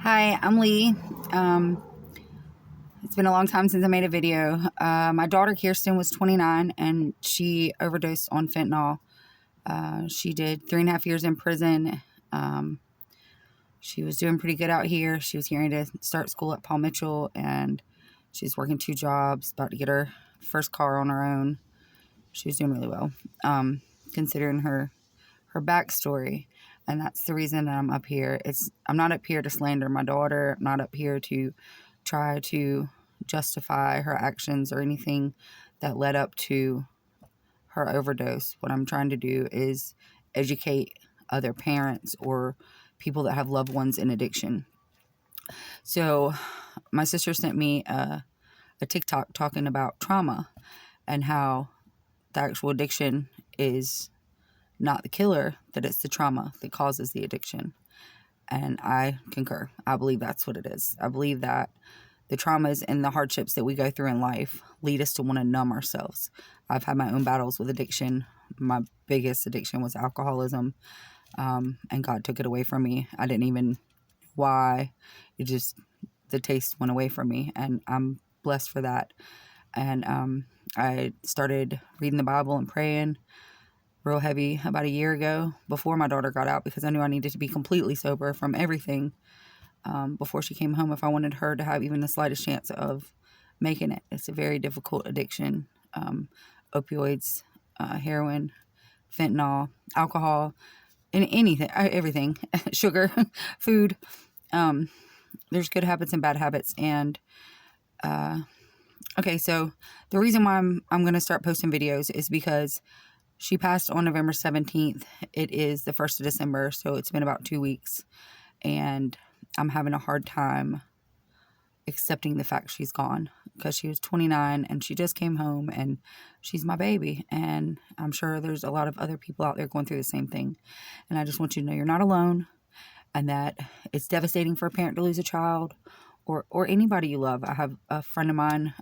Hi, I'm Lee. It's been a long time since I made a video. My daughter Kirsten was 29 and she overdosed on fentanyl. She did 3.5 years in prison. She was doing pretty good out here. She was getting ready to start school at Paul Mitchell, and she's working 2 jobs, about to get her first car on her own. She was doing really well, considering her backstory. And that's the reason that I'm up here. I'm not up here to slander my daughter. I'm not up here to try to justify her actions or anything that led up to her overdose. What I'm trying to do is educate other parents or people that have loved ones in addiction. So my sister sent me a TikTok talking about trauma and how the actual addiction is not the killer, that it's the trauma that causes the addiction. And I concur. I believe that's what it is. I believe that the traumas and the hardships that we go through in life lead us to want to numb ourselves. I've had my own battles with addiction. My biggest addiction was alcoholism, and God took it away from me. I didn't even know why. The taste went away from me, and I'm blessed for that. And I started reading the Bible and praying real heavy about a year ago before my daughter got out, because I knew I needed to be completely sober from everything before she came home if I wanted her to have even the slightest chance of making it. It's a very difficult addiction. Opioids, heroin, fentanyl, alcohol, and anything, everything, sugar, food. There's good habits and bad habits. And okay, so the reason why I'm going to start posting videos is because she passed on November 17th. It is the 1st of December, so it's been about 2 weeks. And I'm having a hard time accepting the fact she's gone, because she was 29 and she just came home and she's my baby. And I'm sure there's a lot of other people out there going through the same thing. And I just want you to know you're not alone, and that it's devastating for a parent to lose a child or anybody you love. I have a friend of mine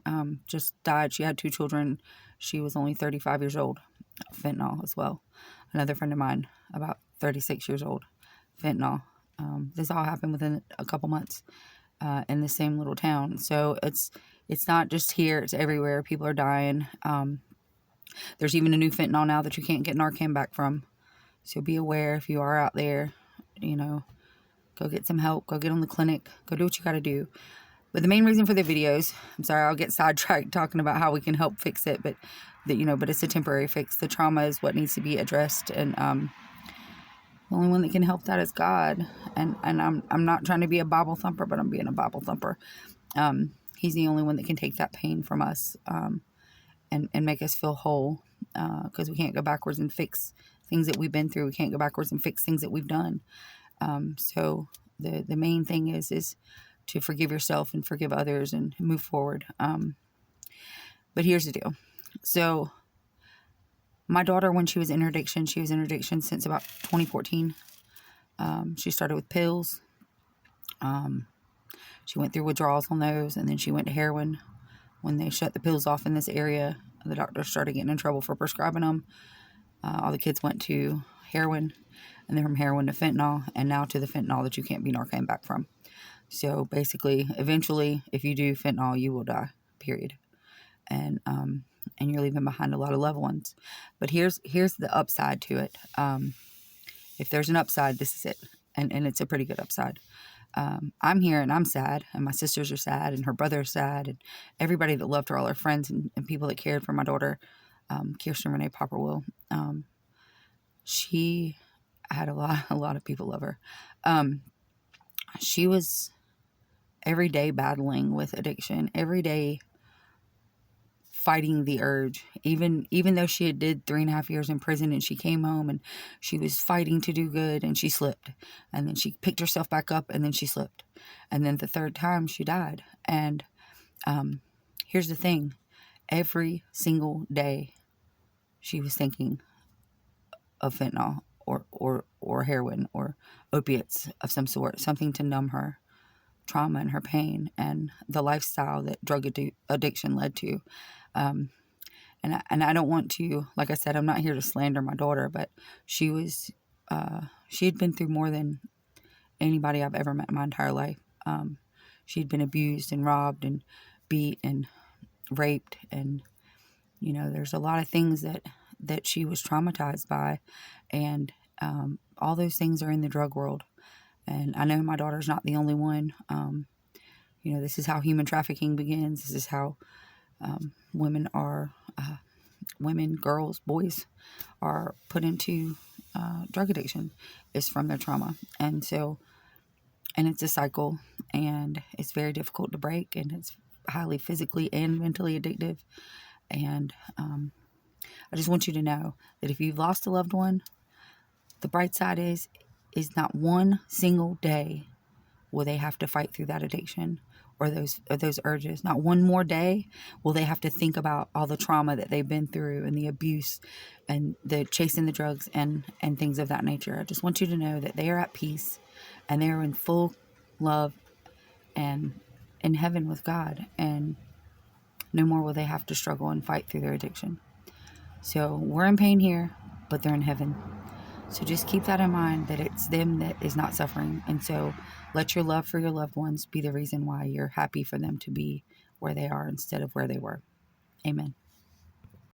just died. She had 2 children. She was only 35 years old. Fentanyl as well. Another friend of mine, about 36 years old, fentanyl. This all happened within a couple months in the same little town. So it's not just here, it's everywhere. People are dying. There's even a new fentanyl now that you can't get Narcan back from. So be aware if you are out there, go get some help, go get on the clinic, go do what you got to do. But the main reason for the videos, I'm sorry, I'll get sidetracked talking about how we can help fix it, but it's a temporary fix. The trauma is what needs to be addressed, and the only one that can help that is God. And I'm not trying to be a Bible thumper, but I'm being a Bible thumper. He's the only one that can take that pain from us, and make us feel whole, because we can't go backwards and fix things that we've been through. We can't go backwards and fix things that we've done. So the main thing is to forgive yourself and forgive others and move forward. But here's the deal. So my daughter, when she was in her addiction, since about 2014. She started with pills. She went through withdrawals on those, and then she went to heroin. When they shut the pills off in this area, the doctor started getting in trouble for prescribing them. All the kids went to heroin, and then from heroin to fentanyl, and now to the fentanyl that you can't be Narcan back from. So basically, eventually, if you do fentanyl, you will die, period. And you're leaving behind a lot of loved ones. But here's the upside to it. If there's an upside, this is it. And it's a pretty good upside. I'm here and I'm sad, and my sisters are sad, and her brother is sad, and everybody that loved her, all her friends and people that cared for my daughter, Kirsten Renee Popperwill. She had a lot of people love her. She was every day battling with addiction, every day fighting the urge, even though she had did 3.5 years in prison, and she came home and she was fighting to do good, and she slipped, and then she picked herself back up, and then she slipped, and then the 3rd time she died. And here's the thing, every single day she was thinking of fentanyl or heroin or opiates of some sort, something to numb her trauma and her pain and the lifestyle that drug addiction led to. And I don't want to, like I said, I'm not here to slander my daughter, but she had been through more than anybody I've ever met in my entire life. She'd been abused and robbed and beat and raped, and there's a lot of things that she was traumatized by, and all those things are in the drug world. And I know my daughter's not the only one. This is how human trafficking begins. This is how women, girls, boys are put into drug addiction, is from their trauma. And it's a cycle, and it's very difficult to break, and it's highly physically and mentally addictive. And I just want you to know that if you've lost a loved one, the bright side is not one single day will they have to fight through that addiction or those urges. Not one more day will they have to think about all the trauma that they've been through and the abuse and the chasing the drugs and things of that nature. I just want you to know that they are at peace, and they are in full love and in heaven with God, and no more will they have to struggle and fight through their addiction. So we're in pain here, but they're in heaven. So just keep that in mind, that it's them that is not suffering. And so let your love for your loved ones be the reason why you're happy for them to be where they are instead of where they were. Amen.